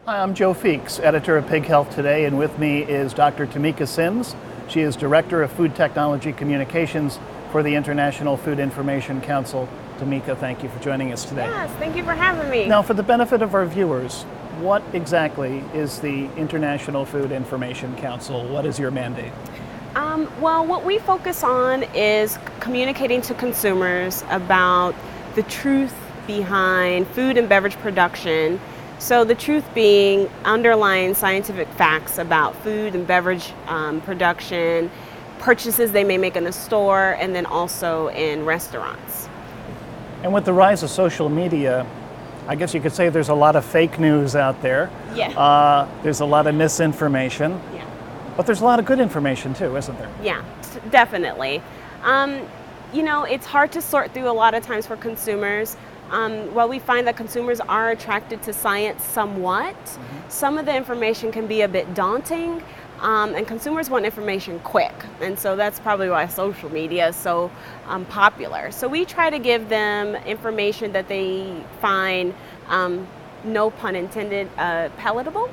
Hi, I'm Joe Feeks, editor of Pig Health Today, and with me is Dr. Tamika Sims. She is Director of Food Technology Communications for the International Food Information Council. Tamika, thank you for joining us today. Yes, thank you for having me. Now, for the benefit of our viewers, what exactly is the International Food Information Council? What is your mandate? Well, what we focus on is communicating to consumers about the truth behind food and beverage production. So the truth being underlying scientific facts about food and beverage production, purchases they may make in the store, and then also in restaurants. And with the rise of social media, I guess you could say there's a lot of fake news out there. Yeah. There's a lot of misinformation. Yeah. But there's a lot of good information too, isn't there? Yeah, definitely. It's hard to sort through a lot of times for consumers. While we find that consumers are attracted to science somewhat, some of the information can be a bit daunting, and consumers want information quick. And so that's probably why social media is so popular. So we try to give them information that they find, no pun intended, palatable.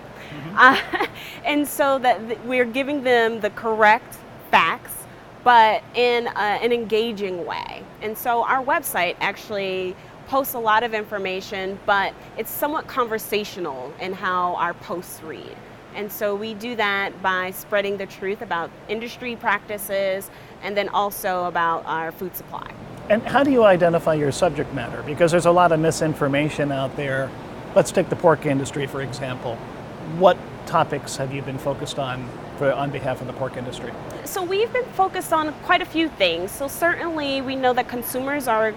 And so that we're giving them the correct facts, but in an engaging way. And so our website actually posts a lot of information, but it's somewhat conversational in how our posts read. And so we do that by spreading the truth about industry practices and then also about our food supply. And how do you identify your subject matter? Because there's a lot of misinformation out there. Let's take the pork industry, for example. What topics have you been focused on behalf of the pork industry? So we've been focused on quite a few things. So certainly we know that consumers are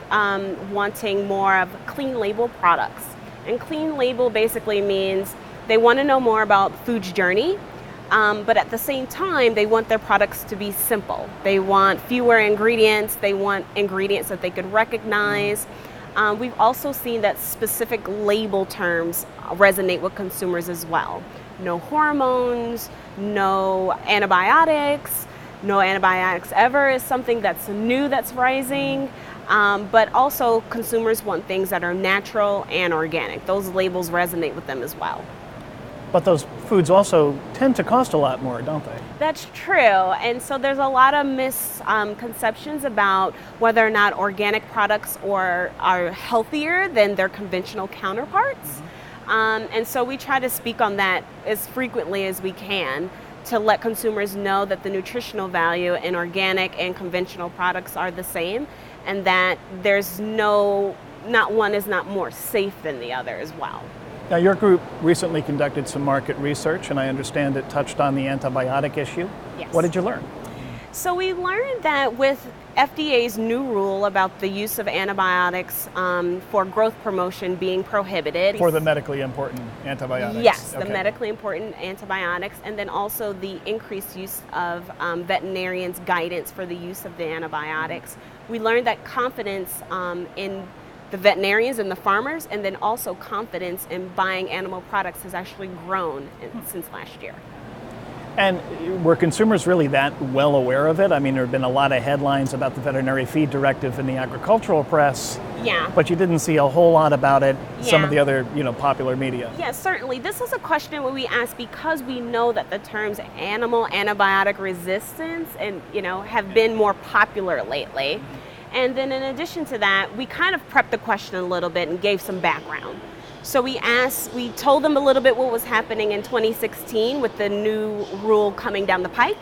wanting more of clean label products. And clean label basically means they want to know more about food's journey, but at the same time, they want their products to be simple. They want fewer ingredients. They want ingredients that they could recognize. We've also seen that specific label terms resonate with consumers as well. No hormones, no antibiotics, no antibiotics ever is something that's new that's rising. But also consumers want things that are natural and organic. Those labels resonate with them as well. But those foods also tend to cost a lot more, don't they? That's true. And so there's a lot of misconceptions about whether or not organic products are healthier than their conventional counterparts. And so we try to speak on that as frequently as we can to let consumers know that the nutritional value in organic and conventional products are the same, and that not one is not more safe than the other as well. Now, your group recently conducted some market research, and I understand it touched on the antibiotic issue. Yes. What did you learn? So we learned that with FDA's new rule about the use of antibiotics for growth promotion being prohibited. For the medically important antibiotics? Yes, okay. The medically important antibiotics, and then also the increased use of veterinarians' guidance for the use of the antibiotics. We learned that confidence in the veterinarians and the farmers, and then also confidence in buying animal products has actually grown since last year. And were consumers really that well aware of it? I mean, there have been a lot of headlines about the veterinary feed directive in the agricultural press. Yeah. But you didn't see a whole lot about it, some of the Yeah. other, popular media. Yeah, certainly. This is a question that we ask because we know that the terms animal antibiotic resistance and, have been more popular lately. And then in addition to that, we kind of prepped the question a little bit and gave some background. So we told them a little bit what was happening in 2016 with the new rule coming down the pike.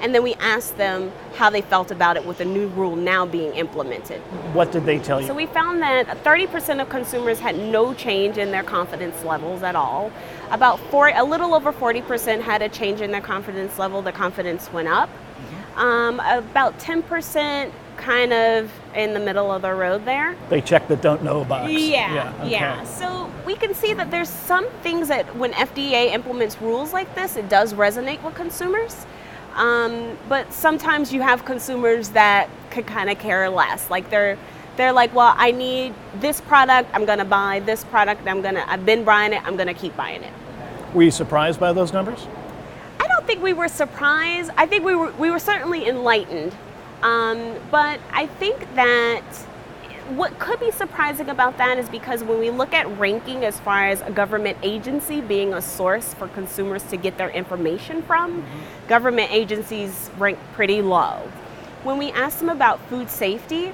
And then we asked them how they felt about it with the new rule now being implemented. What did they tell you? So we found that 30% of consumers had no change in their confidence levels at all. A little over 40% had a change in their confidence level. The confidence went up. About 10% kind of in the middle of the road there. They checked the don't know box. Yeah. Okay. So we can see that there's some things that when FDA implements rules like this, it does resonate with consumers. But sometimes you have consumers that could kind of care less. Like they're like, well, I need this product, I'm gonna buy this product, I've been buying it, I'm gonna keep buying it. Were you surprised by those numbers? I don't think we were surprised. I think we were certainly enlightened. But I think that what could be surprising about that is because when we look at ranking as far as a government agency being a source for consumers to get their information from, government agencies rank pretty low. When we ask them about food safety,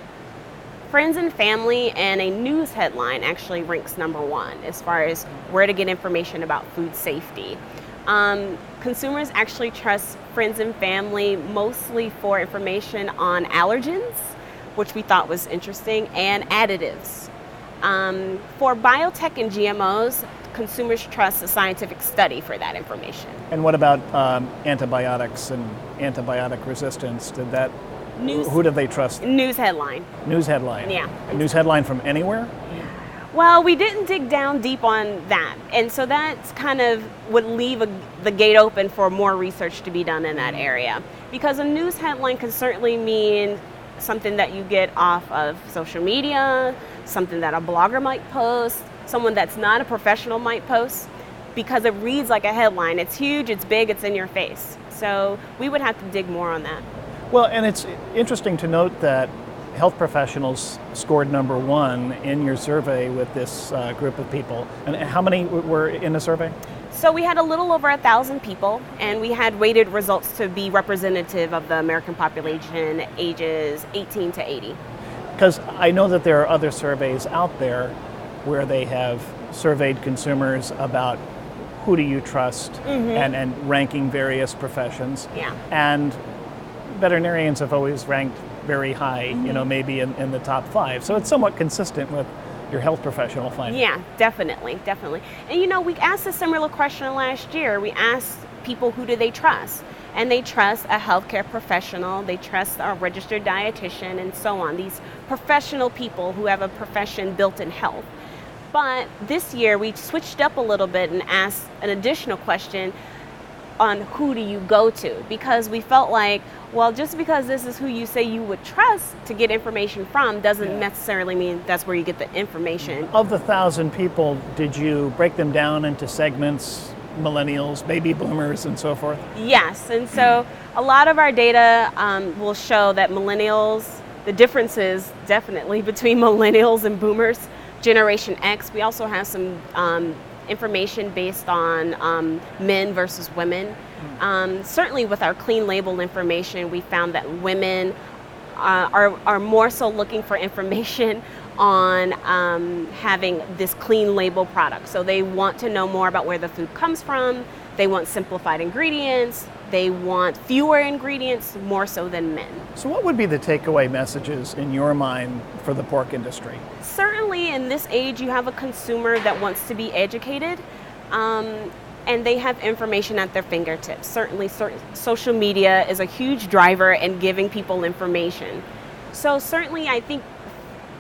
friends and family and a news headline actually ranks number one as far as where to get information about food safety. Consumers actually trust friends and family mostly for information on allergens, which we thought was interesting, and additives. For biotech and GMOs, consumers trust a scientific study for that information. And what about antibiotics and antibiotic resistance? Who do they trust? News headline. News headline? Yeah. A news headline from anywhere? Well, we didn't dig down deep on that. And so that's kind of would leave the gate open for more research to be done in that area. Because a news headline can certainly mean something that you get off of social media, something that a blogger might post, someone that's not a professional might post, because it reads like a headline. It's huge, it's big, it's in your face. So we would have to dig more on that. Well, and it's interesting to note that health professionals scored number one in your survey with this group of people. And how many were in the survey? So we had a little over 1,000 people, and we had weighted results to be representative of the American population ages 18 to 80. Because I know that there are other surveys out there where they have surveyed consumers about who do you trust and ranking various professions. Yeah. And veterinarians have always ranked very high, maybe in the top 5. So it's somewhat consistent with your health professional finding. Yeah, definitely. And we asked a similar question last year. We asked people who do they trust? And they trust a healthcare professional, they trust a registered dietitian, and so on. These professional people who have a profession built in health. But this year we switched up a little bit and asked an additional question on who do you go to, because we felt like, well, just because this is who you say you would trust to get information from doesn't necessarily mean that's where you get the information. Of the 1,000 people, did you break them down into segments, millennials, baby boomers, and so forth? Yes, and so a lot of our data will show that millennials, the differences definitely between millennials and boomers, Generation X. We also have some information based on men versus women. Certainly with our clean label information, we found that women are more so looking for information on having this clean label product. So they want to know more about where the food comes from, they want simplified ingredients, they want fewer ingredients more so than men. So what would be the takeaway messages in your mind for the pork industry? Certainly in this age you have a consumer that wants to be educated and they have information at their fingertips. Certainly social media is a huge driver in giving people information. So certainly I think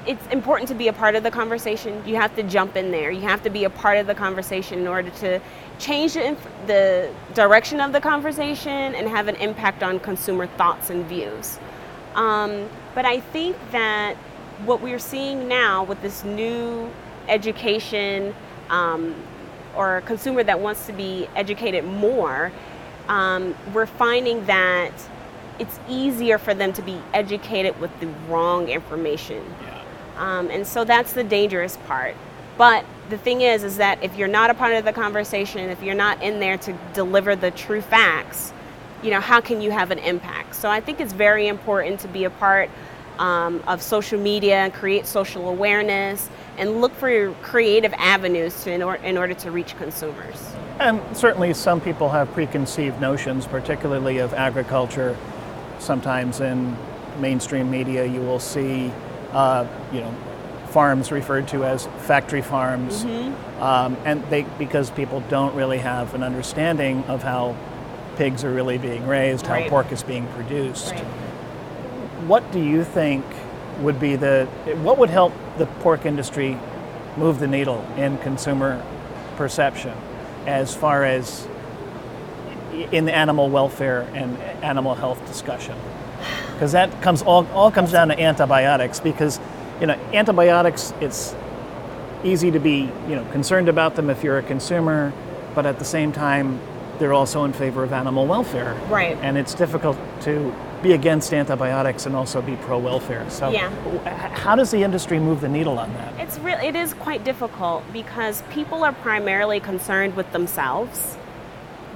it's important to be a part of the conversation. You have to jump in there. You have to be a part of the conversation in order to change the direction of the conversation and have an impact on consumer thoughts and views. But I think that what we're seeing now with this new education or a consumer that wants to be educated more, we're finding that it's easier for them to be educated with the wrong information. And so that's the dangerous part. But the thing is that if you're not a part of the conversation, if you're not in there to deliver the true facts, how can you have an impact? So I think it's very important to be a part of social media and create social awareness and look for creative avenues in order to reach consumers. And certainly some people have preconceived notions, particularly of agriculture. Sometimes in mainstream media you will see farms referred to as factory farms, and because people don't really have an understanding of how pigs are really being raised, how pork is being produced. What do you think would be what would help the pork industry move the needle in consumer perception as far as in the animal welfare and animal health discussion? Because that all comes down to antibiotics, because antibiotics, it's easy to be concerned about them if you're a consumer, but at the same time they're also in favor of animal welfare. Right. And it's difficult to be against antibiotics and also be pro-welfare. So Yeah. how does the industry move the needle on that? It is quite difficult because people are primarily concerned with themselves,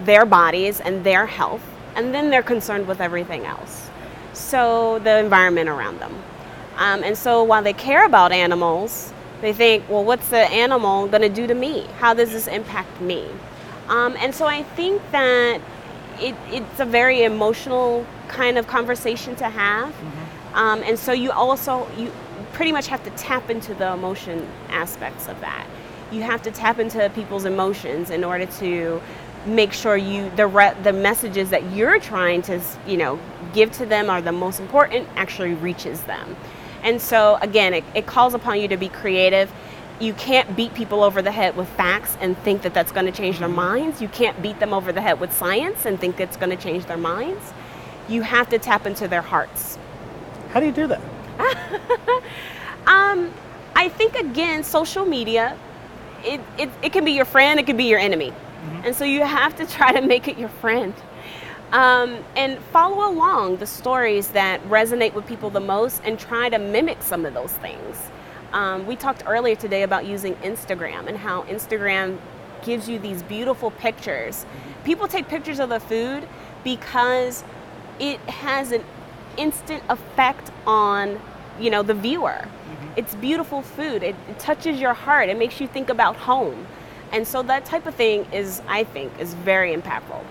their bodies and their health, and then they're concerned with everything else. So the environment around them. And so while they care about animals, they think, well, what's the animal going to do to me? How does this impact me? And so I think that it's a very emotional kind of conversation to have. And so you pretty much have to tap into the emotion aspects of that. You have to tap into people's emotions in order to make sure the messages that you're trying to give to them are the most important actually reaches them. And so again, it calls upon you to be creative. You can't beat people over the head with facts and think that that's going to change their minds. You can't beat them over the head with science and think it's going to change their minds. You have to tap into their hearts. How do you do that? I think, again, social media, it can be your friend, it can be your enemy. And so you have to try to make it your friend. And follow along the stories that resonate with people the most and try to mimic some of those things. We talked earlier today about using Instagram and how Instagram gives you these beautiful pictures. People take pictures of the food because it has an instant effect on, the viewer. It's beautiful food. It touches your heart. It makes you think about home. And so that type of thing I think is very impactful.